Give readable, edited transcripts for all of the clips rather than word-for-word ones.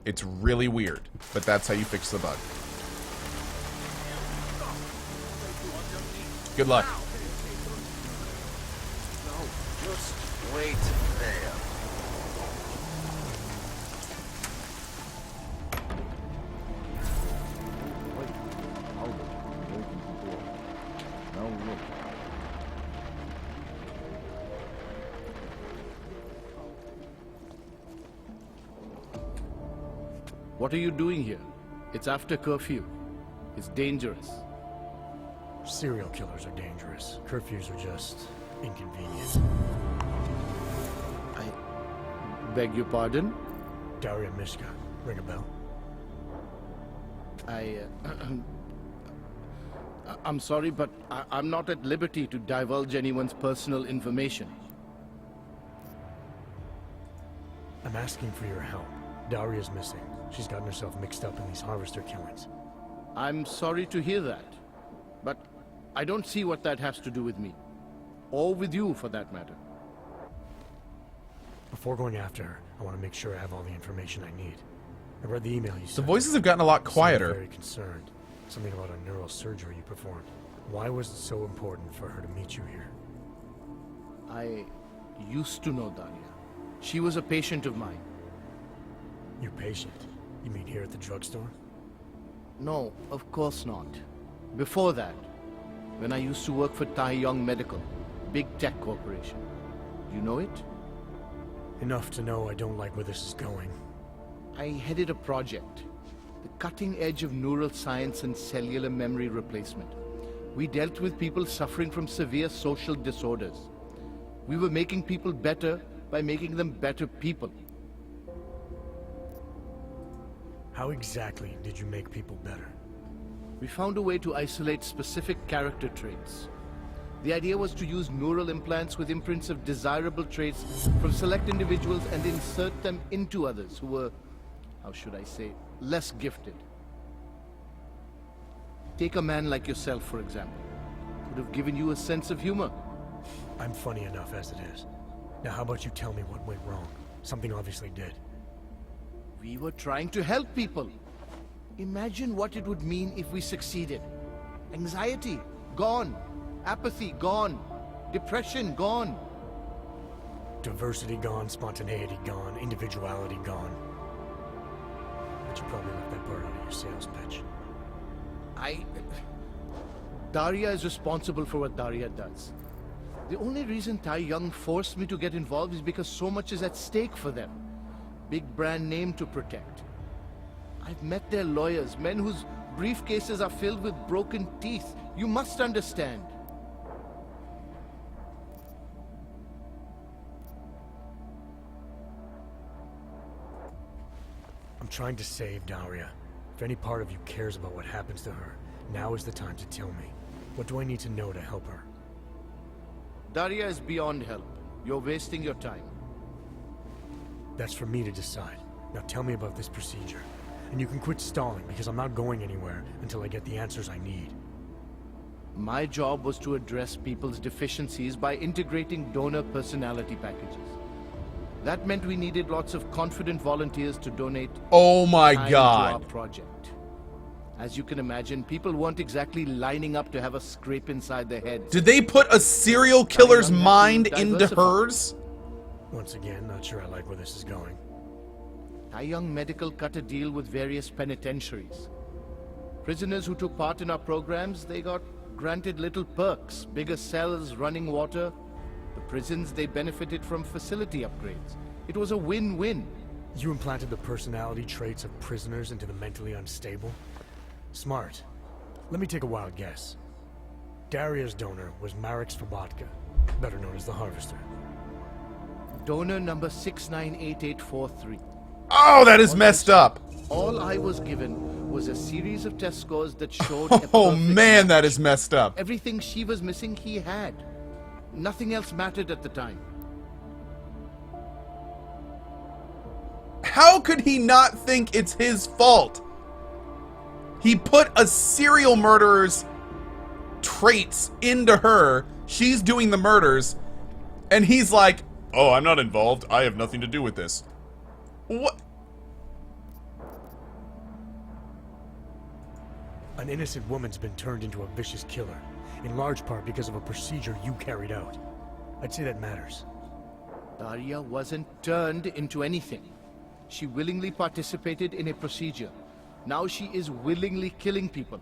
It's really weird, but that's how you fix the bug. Good luck. No, just wait there. What are you doing here? It's after curfew. It's dangerous. Serial killers are dangerous. Curfews are just inconvenient. I beg your pardon? Daria Mishka. Ring a bell? I'm sorry, but I'm not at liberty to divulge anyone's personal information. I'm asking for your help. Daria's missing. She's gotten herself mixed up in these harvester killings. I'm sorry to hear that, but I don't see what that has to do with me. Or with you, for that matter. Before going after her, I want to make sure I have all the information I need. I read the email you sent. The voices have gotten a lot You seemed quieter. very concerned. Something about a neural surgery you performed. Why was it so important for her to meet you here? I used to know Daria. She was a patient of mine. Your patient? You mean here at the drugstore? No, of course not. Before that, when I used to work for Tai Yong Medical, big tech corporation. You know it? Enough to know I don't like where this is going. I headed a project, the cutting edge of neural science and cellular memory replacement. We dealt with people suffering from severe social disorders. We were making people better by making them better people. How exactly did you make people better? We found a way to isolate specific character traits. The idea was to use neural implants with imprints of desirable traits from select individuals and insert them into others who were, how should I say, less gifted. Take a man like yourself, for example. Could have given you a sense of humor. I'm funny enough as it is. Now how about you tell me what went wrong? Something obviously did. We were trying to help people. Imagine what it would mean if we succeeded. Anxiety, gone. Apathy, gone. Depression, gone. Diversity gone, spontaneity gone, individuality gone. But you probably left that part out of your sales pitch. Daria is responsible for what Daria does. The only reason Tai Yong forced me to get involved is because so much is at stake for them. Big brand name to protect. I've met their lawyers, men whose briefcases are filled with broken teeth. You must understand. I'm trying to save Daria. If any part of you cares about what happens to her, now is the time to tell me. What do I need to know to help her? Daria is beyond help. You're wasting your time. That's for me to decide. Now tell me about this procedure. And you can quit stalling, because I'm not going anywhere until I get the answers I need. My job was to address people's deficiencies by integrating donor personality packages. That meant we needed lots of confident volunteers to donate Oh my time god. to our project. As you can imagine, people weren't exactly lining up to have a scrape inside their heads. Did they put a serial killer's Young had to mind into diversify. hers? Once again, not sure I like where this is going. Tai Yong Medical cut a deal with various penitentiaries. Prisoners who took part in our programs, they got granted little perks, bigger cells, running water. The prisons, they benefited from facility upgrades. It was a win-win. You implanted the personality traits of prisoners into the mentally unstable? Smart. Let me take a wild guess. Daria's donor was Marek Svobotka, better known as the Harvester. Donor number 698843. Oh, that is messed up. All I was given was a series of test scores that showed a Oh perfect man, that match. is messed up. Everything she was missing, he had. Nothing else mattered at the time. How could he not think it's his fault? He put a serial murderer's traits into her. She's doing the murders. And he's like, oh, I'm not involved. I have nothing to do with this. What? An innocent woman's been turned into a vicious killer, in large part because of a procedure you carried out. I'd say that matters. Daria wasn't turned into anything. She willingly participated in a procedure. Now she is willingly killing people.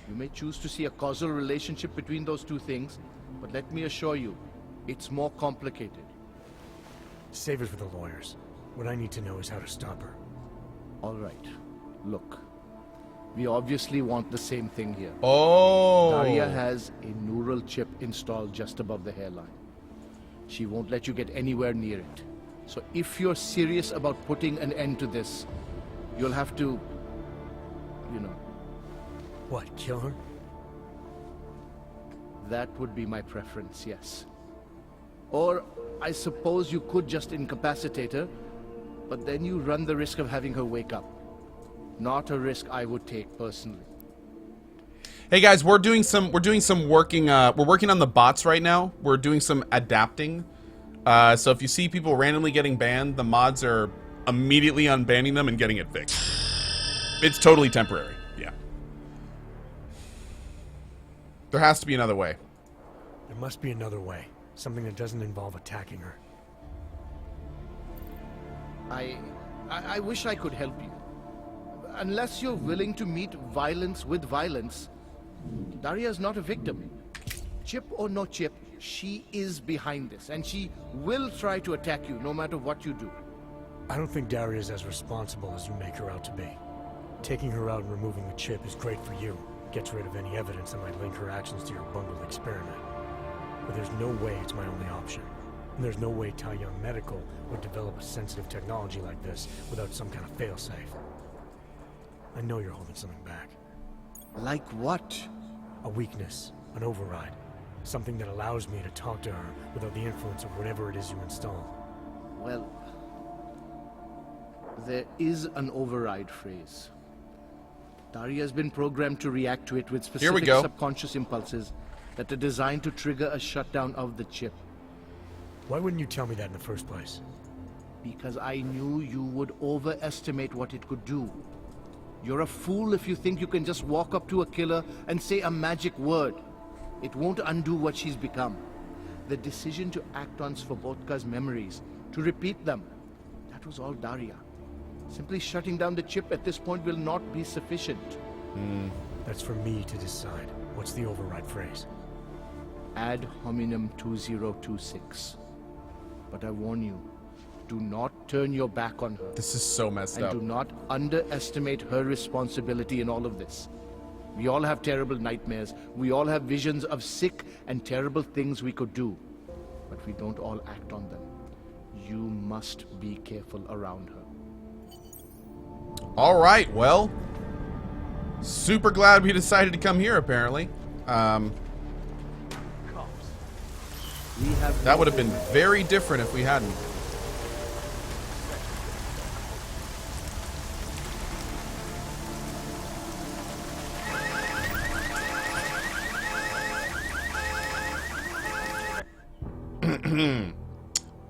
You may choose to see a causal relationship between those two things, but let me assure you, it's more complicated. Save it for the lawyers. What I need to know is how to stop her. All right. Look. We obviously want the same thing here. Oh. Daria has a neural chip installed just above the hairline. She won't let you get anywhere near it. So if you're serious about putting an end to this, you'll have to, you know, What, kill her? that would be my preference, yes. Or I suppose you could just incapacitate her, but then you run the risk of having her wake up. Not a risk I would take personally. Hey guys, we're working on the bots right now. We're doing some adapting. So if you see people randomly getting banned, the mods are immediately unbanning them and getting it fixed. It's totally temporary. Yeah. There has to be another way. There must be another way. Something that doesn't involve attacking her. I wish I could help you. Unless you're willing to meet violence with violence, Daria's not a victim. Chip or no chip, she is behind this, and she will try to attack you no matter what you do. I don't think Daria's as responsible as you make her out to be. Taking her out and removing the chip is great for you. Gets rid of any evidence that might link her actions to your bungled experiment. But there's no way it's my only option. And there's no way Tai Young Medical would develop a sensitive technology like this without some kind of failsafe. I know you're holding something back. Like what? A weakness, an override. Something that allows me to talk to her without the influence of whatever it is you install. Well, there is an override phrase. Daria's been programmed to react to it with Here we specific go. subconscious impulses that are designed to trigger a shutdown of the chip. Why wouldn't you tell me that in the first place? Because I knew you would overestimate what it could do. You're a fool if you think you can just walk up to a killer and say a magic word. It won't undo what she's become. The decision to act on Svobodka's memories, to repeat them, that was all Daria. Simply shutting down the chip at this point will not be sufficient. That's for me to decide. What's the override phrase? Ad hominem 2026. But I warn you, do not turn your back on her. This is so messed And up. do not underestimate her responsibility in all of this. We all have terrible nightmares. We all have visions of sick and terrible things we could do. But we don't all act on them. You must be careful around her. All right, well, super glad we decided to come here, apparently. We have That would have been very different if we hadn't.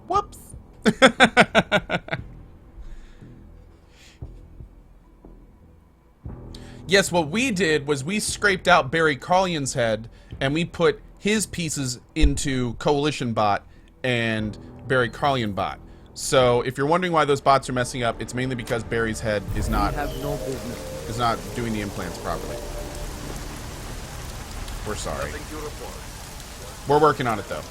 Whoops. Yes, what we did was we scraped out Barry Collion's head and we put his pieces into Coalition Bot and Barry Collion Bot. So if you're wondering why those bots are messing up, it's mainly because Barry's head is we not have no business. doing the implants properly. We're sorry. Nothing to report. We're working on it though.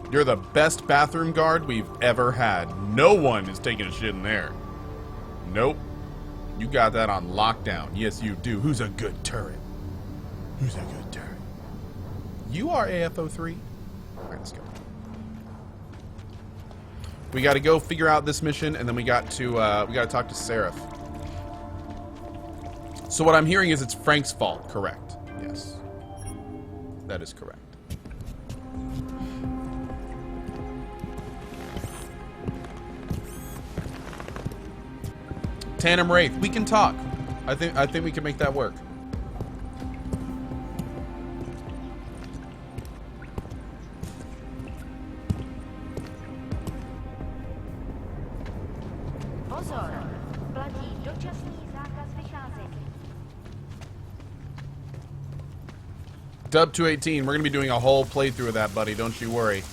You're the best bathroom guard we've ever had. No one is taking a shit in there. Nope. You got that on lockdown. Yes, you do. Who's a good turret? Who's a good turret? You are AFO3. All right, let's go. We got to go figure out this mission, and then we got to talk to Seraph. So what I'm hearing is it's Frank's fault. Correct. Yes. That is correct. Tandem Wraith, we can talk. I think we can make that work. Pozor, platí dočasný zákaz vycházení. Dub 218, we're gonna be doing a whole playthrough of that, buddy. Don't you worry.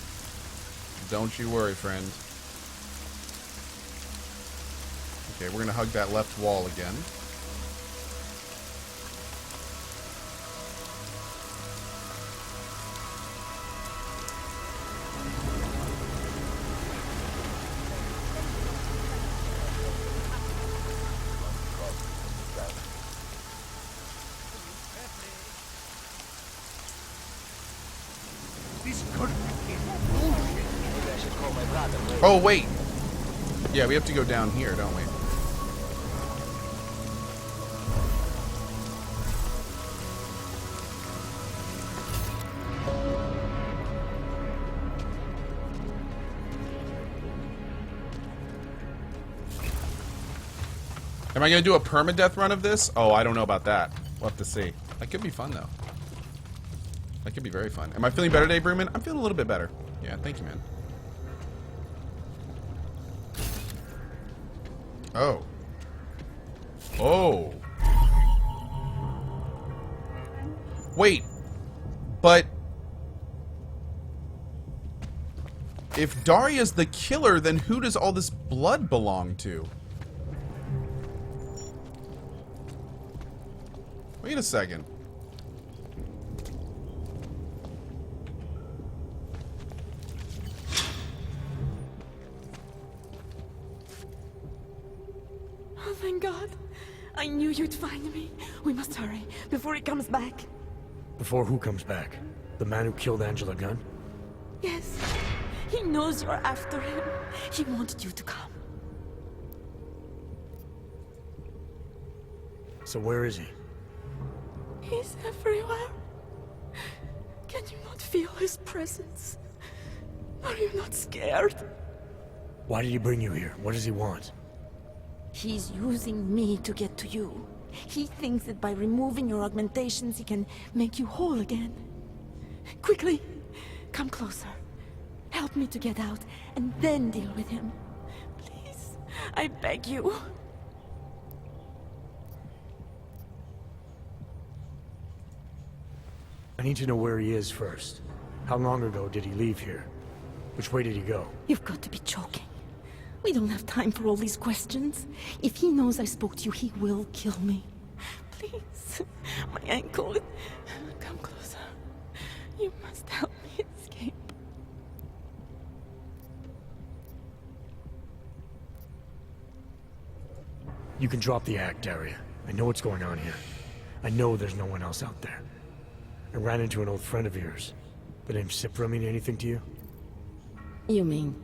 Don't you worry, friend. Okay, we're gonna hug that left wall again. Oh, wait. Yeah, we have to go down here, don't we? Am I going to do a permadeath run of this? Oh, I don't know about that. We'll have to see. That could be fun, though. That could be very fun. Am I feeling better today, Brewman? I'm feeling a little bit better. Yeah, thank you, man. Oh. Oh. Wait. But if Daria's the killer, then who does all this blood belong to? Wait a second. Oh, thank God. I knew you'd find me. We must hurry before he comes back. Before who comes back? The man who killed Angela Gunn? Yes. He knows you're after him. He wanted you to come. So where is he? He's everywhere. Can you not feel his presence? Are you not scared? Why did he bring you here? What does he want? He's using me to get to you. He thinks that by removing your augmentations, he can make you whole again. Quickly, come closer. Help me to get out, and then deal with him. Please, I beg you. I need to know where he is first. How long ago did he leave here? Which way did he go? You've got to be joking. We don't have time for all these questions. If he knows I spoke to you, he will kill me. Please, my ankle. Come closer. You must help me escape. You can drop the act, Daria. I know what's going on here. I know there's no one else out there. I ran into an old friend of yours. The name Cipra mean anything to you? You mean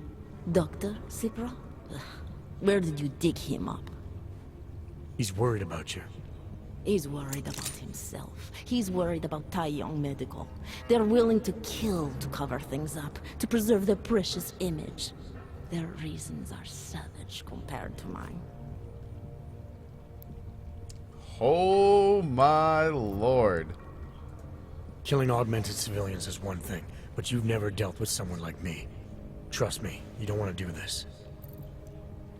Dr. Cipra? Where did you dig him up? He's worried about you. He's worried about himself. He's worried about Tai Yong Medical. They're willing to kill to cover things up, to preserve their precious image. Their reasons are savage compared to mine. Oh my lord. Killing augmented civilians is one thing, but you've never dealt with someone like me. Trust me, you don't want to do this.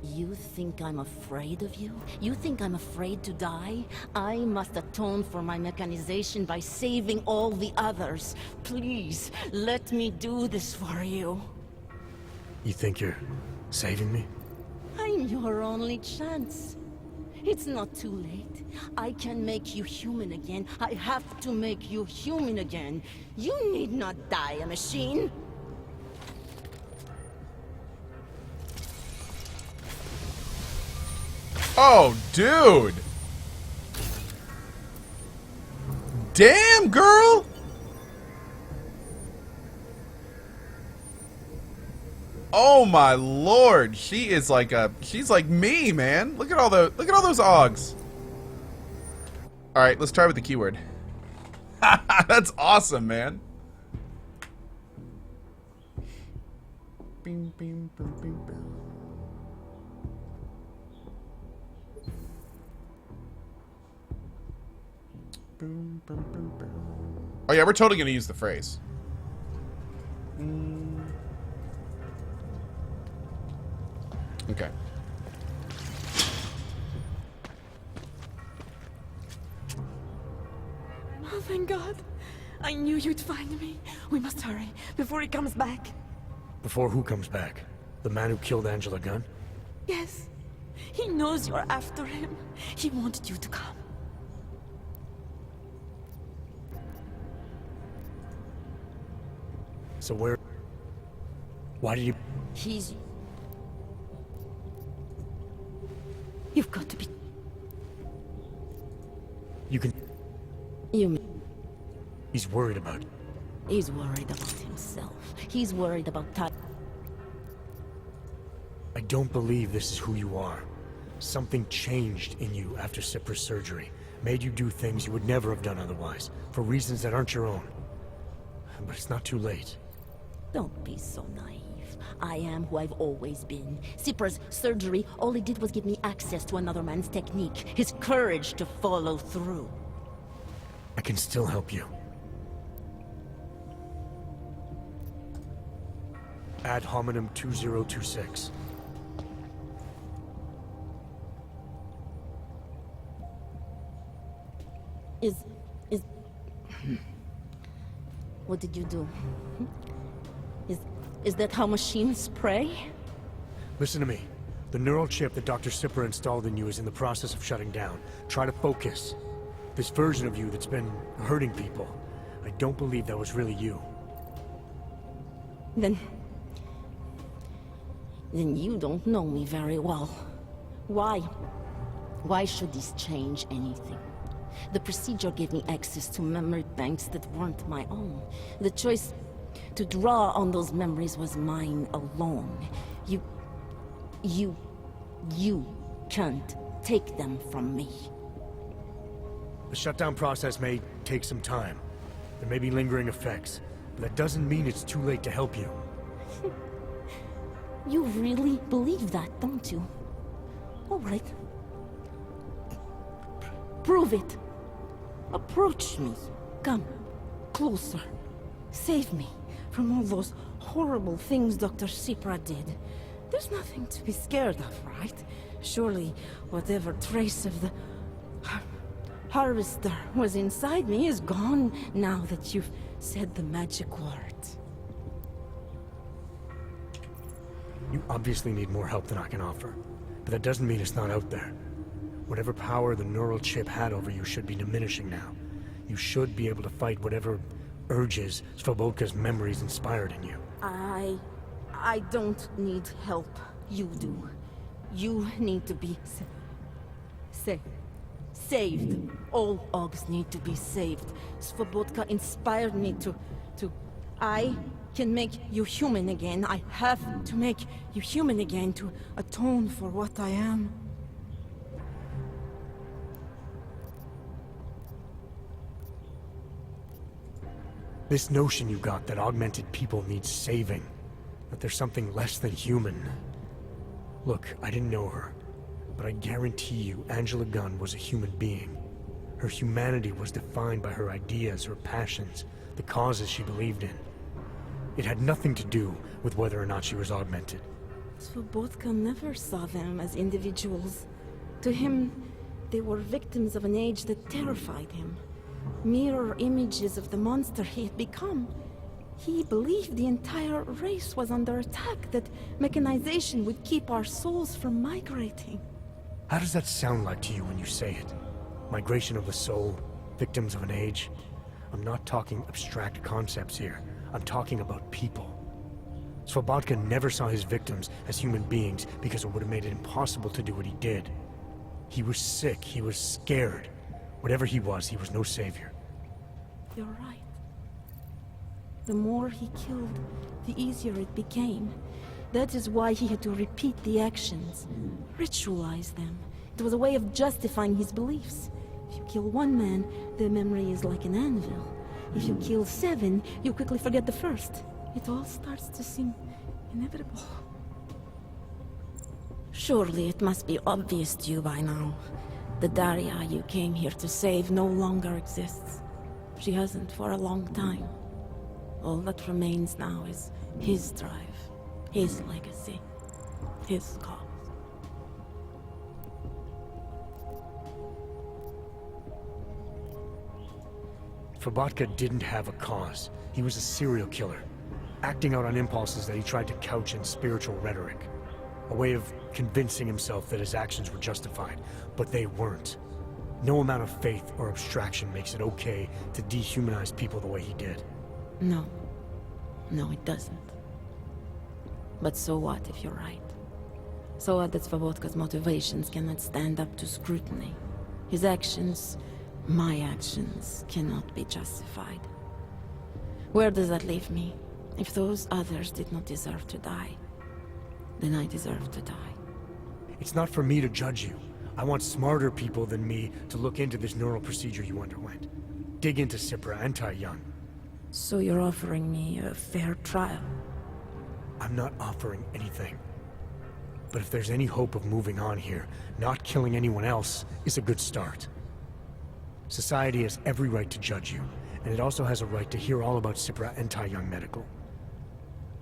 You think I'm afraid of you? You think I'm afraid to die? I must atone for my mechanization by saving all the others. Please, let me do this for you. You think you're saving me? I'm your only chance. It's not too late. I can make you human again. I have to make you human again. You need not die, a machine. Oh, dude. Damn, girl. Oh my lord, she's like me, man. Look at all those augs. All right, let's try with the keyword. That's awesome, man. Bing, bing, boom, bing, boom. Boom, boom, boom, boom. Oh yeah, we're totally gonna use the phrase. Okay. Oh, thank God. I knew you'd find me. We must hurry before he comes back. Before who comes back? The man who killed Angela Gunn? Yes. He knows you're after him. He wanted you to come. So where... Why did you... He's... You've got to be... You can... You... He's worried about... He's worried about himself. He's worried about Ty. I don't believe this is who you are. Something changed in you after Cipra's surgery. Made you do things you would never have done otherwise. For reasons that aren't your own. But it's not too late. Don't be so naive. I am who I've always been. Cipra's surgery, all it did was give me access to another man's technique. His courage to follow through. I can still help you. Ad hominem 2026. What did you do? Is that how machines pray? Listen to me. The neural chip that Dr. Cipra installed in you is in the process of shutting down. Try to focus. This version of you that's been hurting people. I don't believe that was really you. Then you don't know me very well. Why? Why should this change anything? The procedure gave me access to memory banks that weren't my own. The choice to draw on those memories was mine alone. You can't take them from me. The shutdown process may take some time. There may be lingering effects, but that doesn't mean it's too late to help you. You really believe that, don't you? All right. Prove it. Approach me. Come. Closer. Save me from all those horrible things Dr. Cipra did. There's nothing to be scared of, right? Surely, whatever trace of the harvester was inside me is gone now that you've said the magic words. You obviously need more help than I can offer, but that doesn't mean it's not out there. Whatever power the neural chip had over you should be diminishing now. You should be able to fight whatever urges Svobodka's memories inspired in you. I don't need help. You do. You need to be saved. All Ogs need to be saved. Svobodka inspired me to... I can make you human again. I have to make you human again to atone for what I am. This notion you got that augmented people need saving, that there's something less than human. Look, I didn't know her, but I guarantee you Angela Gunn was a human being. Her humanity was defined by her ideas, her passions, the causes she believed in. It had nothing to do with whether or not she was augmented. Svobodka never saw them as individuals. To him, they were victims of an age that terrified him. Mirror images of the monster he had become. He believed the entire race was under attack, that mechanization would keep our souls from migrating. How does that sound like to you when you say it? Migration of the soul, victims of an age? I'm not talking abstract concepts here. I'm talking about people. Svobodka never saw his victims as human beings because it would have made it impossible to do what he did. He was sick, he was scared. Whatever he was no savior. You're right. The more he killed, the easier it became. That is why he had to repeat the actions, ritualize them. It was a way of justifying his beliefs. If you kill one man, the memory is like an anvil. If you kill 7, you quickly forget the first. It all starts to seem inevitable. Surely it must be obvious to you by now. The Daria you came here to save no longer exists. She hasn't for a long time. All that remains now is his drive, his legacy, his cause. Fabatka didn't have a cause. He was a serial killer, acting out on impulses that he tried to couch in spiritual rhetoric. A way of convincing himself that his actions were justified, but they weren't. No amount of faith or abstraction makes it okay to dehumanize people the way he did. No. No, it doesn't. But so what if you're right? So what that Svobodka's motivations cannot stand up to scrutiny? His actions, my actions, cannot be justified. Where does that leave me? If those others did not deserve to die, then I deserve to die. It's not for me to judge you. I want smarter people than me to look into this neural procedure you underwent. Dig into Cipra and Tai Young. So you're offering me a fair trial? I'm not offering anything. But if there's any hope of moving on here, not killing anyone else is a good start. Society has every right to judge you, and it also has a right to hear all about Cipra and Tai Young Medical.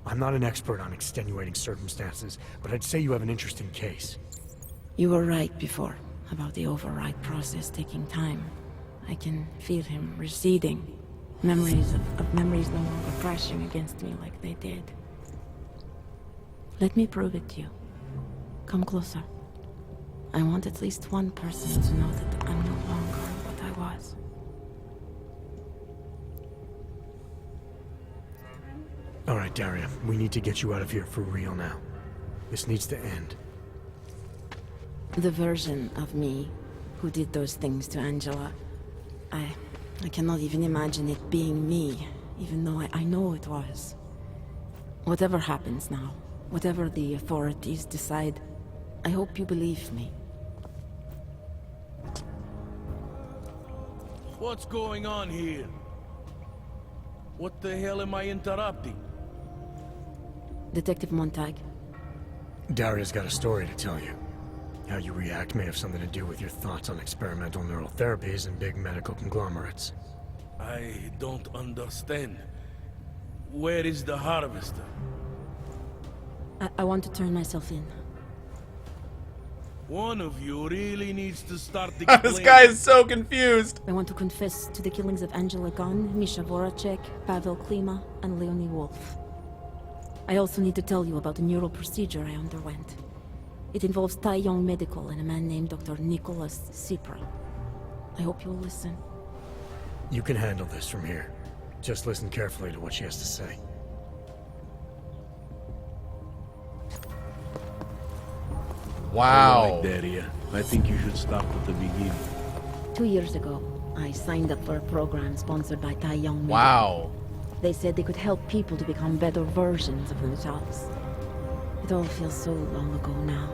I'm not an expert on extenuating circumstances, but I'd say you have an interesting case. You were right before, about the override process taking time. I can feel him receding. Memories of memories no longer crashing against me like they did. Let me prove it to you. Come closer. I want at least one person to know that I'm no longer what I was. All right, Daria, we need to get you out of here for real now. This needs to end. The version of me who did those things to Angela, I cannot even imagine it being me, even though I know it was. Whatever happens now, whatever the authorities decide, I hope you believe me. What's going on here? What the hell am I interrupting? Detective Montag, Daria's got a story to tell you. How you react may have something to do with your thoughts on experimental neural therapies and big medical conglomerates. I don't understand. Where is the harvester? I want to turn myself in. One of you really needs to start This explaining. guy is so confused. I want to confess to the killings of Angela Gunn, Misha Voracek, Pavel Klima, and Leonie Wolf. I also need to tell you about the neural procedure I underwent. It involves Tai Young Medical and a man named Dr. Nicholas Cipra. I hope you'll listen. You can handle this from here. Just listen carefully to what she has to say. Wow. All right, Daria. I think you should start at the beginning. 2 years ago, I signed up for a program sponsored by Tai Young Medical. Wow. They said they could help people to become better versions of themselves. It all feels so long ago now.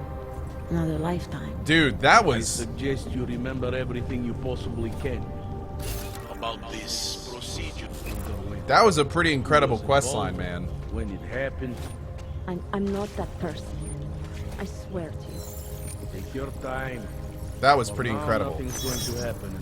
Another lifetime. Dude, that I was... suggest you remember everything you possibly can about this procedure. That was a pretty incredible quest line, man. When it happened, I'm not that person anymore. I swear to you. take your time. That was pretty Now incredible. Nothing's going to happen.